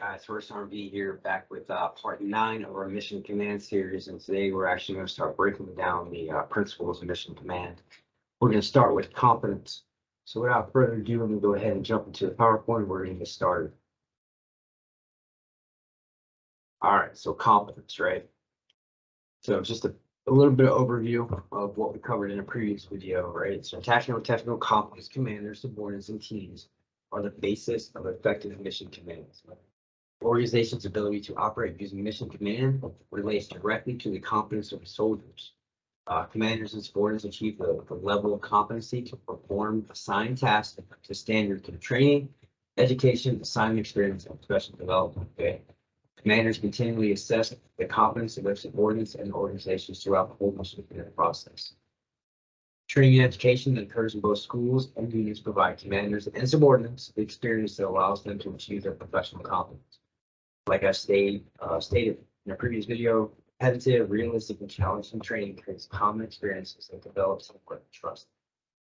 Guys, first RV here, back with part 9 of our mission command series, and today we're actually going to start breaking down the principles of mission command. We're going to start with competence. So without further ado, I'm going to go ahead and jump into the PowerPoint. We're going to get started. All right, so competence, right? So just a little bit of overview of what we covered in a previous video, right? So tactical competence, commanders, subordinates, and teams are the basis of effective mission commands. Organization's ability to operate using mission command relates directly to the competence of soldiers. Commanders and subordinates achieve the level of competency to perform assigned tasks to standards of training, education, assignment experience, and professional development. Okay. Commanders continually assess the competence of their subordinates and organizations throughout the whole mission command process. Training and education that occurs in both schools and units provide commanders and subordinates the experience that allows them to achieve their professional competence. Like I stated in a previous video, repetitive, realistic, and challenging training creates common experiences that develop support and trust.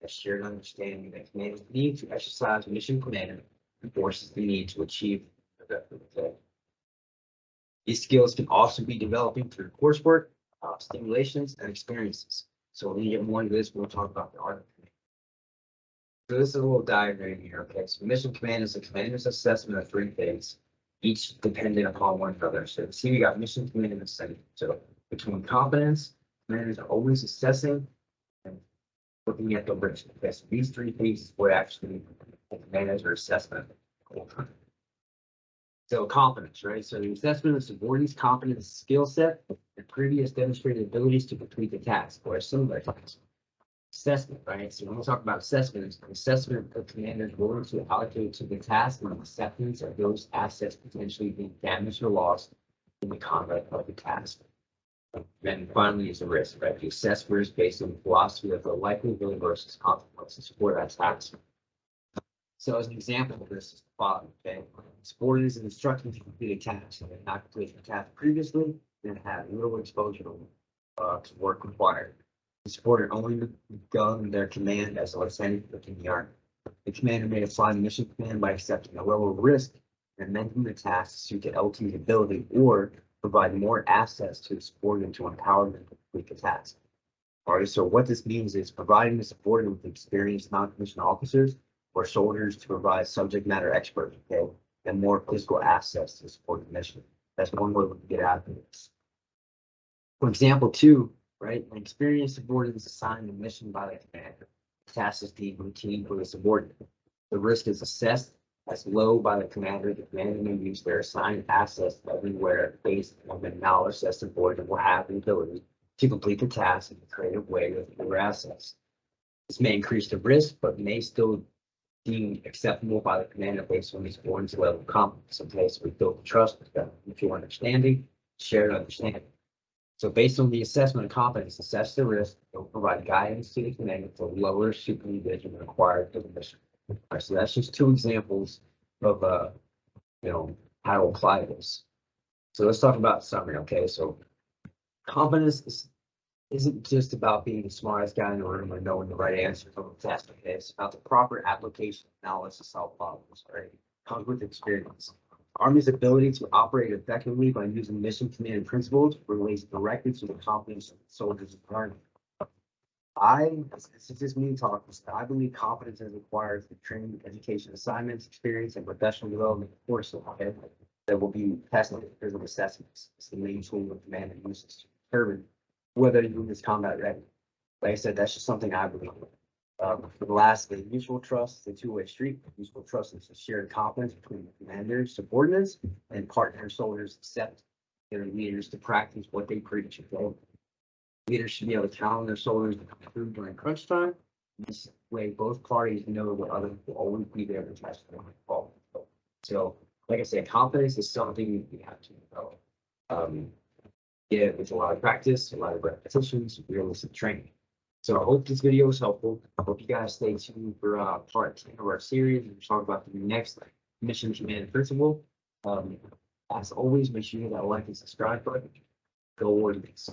A shared understanding that commanders need to exercise mission command enforces the need to achieve the goal. These skills can also be developing through coursework, stimulations, and experiences. So when you get more into this, we'll talk about the art of command. So this is a little diagram here. Okay, so mission command is a commander's assessment of 3 things, each dependent upon one another. So see, we got mission command and assessment. So between competence, commanders are always assessing and looking at the risk. Okay, so these 3 things is what actually the commanders are assessment all the time. So competence, right? So the assessment of subordinates' competence, skill set, and previous demonstrated abilities to complete the task or a similar task. Assessment, right? So when we talk about assessment, it's an assessment of commanders' willingness to allocate to the task and acceptance of those assets potentially being damaged or lost in the conduct of the task. Then finally is the risk, right? The assess risk based on the philosophy of the likelihood versus consequences for that task. So as an example of this is the following, okay? Subordinates is instructed to complete a task and not completed the task previously, then have little exposure to work required. The subordinate only begun their command as a lieutenant within the Army. The commander may apply the mission command by accepting a level of risk and amending the task to suit the LT's ability or provide more access to the subordinate to empower them to complete the task. All right, so what this means is providing the subordinate with experienced non-commissioned officers or soldiers to provide subject matter experts, okay, and more physical access to support the mission. That's one way we can get out of this. For example, 2, right? An experienced subordinate is assigned a mission by the commander. The task is deemed routine for the subordinate. The risk is assessed as low by the commander. The commander may use their assigned assets everywhere based on the knowledge that the subordinate will have the ability to complete the task in a creative way with fewer assets. This may increase the risk, but may still deemed acceptable by the commander based on the subordinate's level of competence. Okay, so we build trust with them, mutual understanding, shared understanding. So based on the assessment of competence, assess the risk, it will provide guidance to the commander for lower supervision required for the mission. All right, so that's just 2 examples of how to apply this. So let's talk about summary. Okay, so competence isn't just about being the smartest guy in the room or knowing the right answer from the test. Okay, it's about the proper application of knowledge to solve problems. Right, comes with experience. Army's ability to operate effectively by using mission command principles relates directly to the competence of soldiers of the Army. This is just me talking. I believe competence is required for training, education, assignments, experience, and professional development courses, okay, that will be tested because of assessments. It's the main tool the commander uses to determine whether the unit is combat ready. Like I said, that's just something I believe in. Lastly, mutual trust is a 2-way street. Mutual trust is a shared confidence between the commanders, subordinates, and partner soldiers accept their leaders to practice what they preach. Okay? Leaders should be able to count on their soldiers to come through during crunch time. This way, both parties know that others will always be there to test them. So, like I said, confidence is something we have to develop. Yeah, with a lot of practice, a lot of repetitions, realistic training. So I hope this video was helpful. I hope you guys stay tuned for part 10 of our series. We'll talk about the next mission command principle. As always, make sure you hit that like and subscribe button. Go Warriors.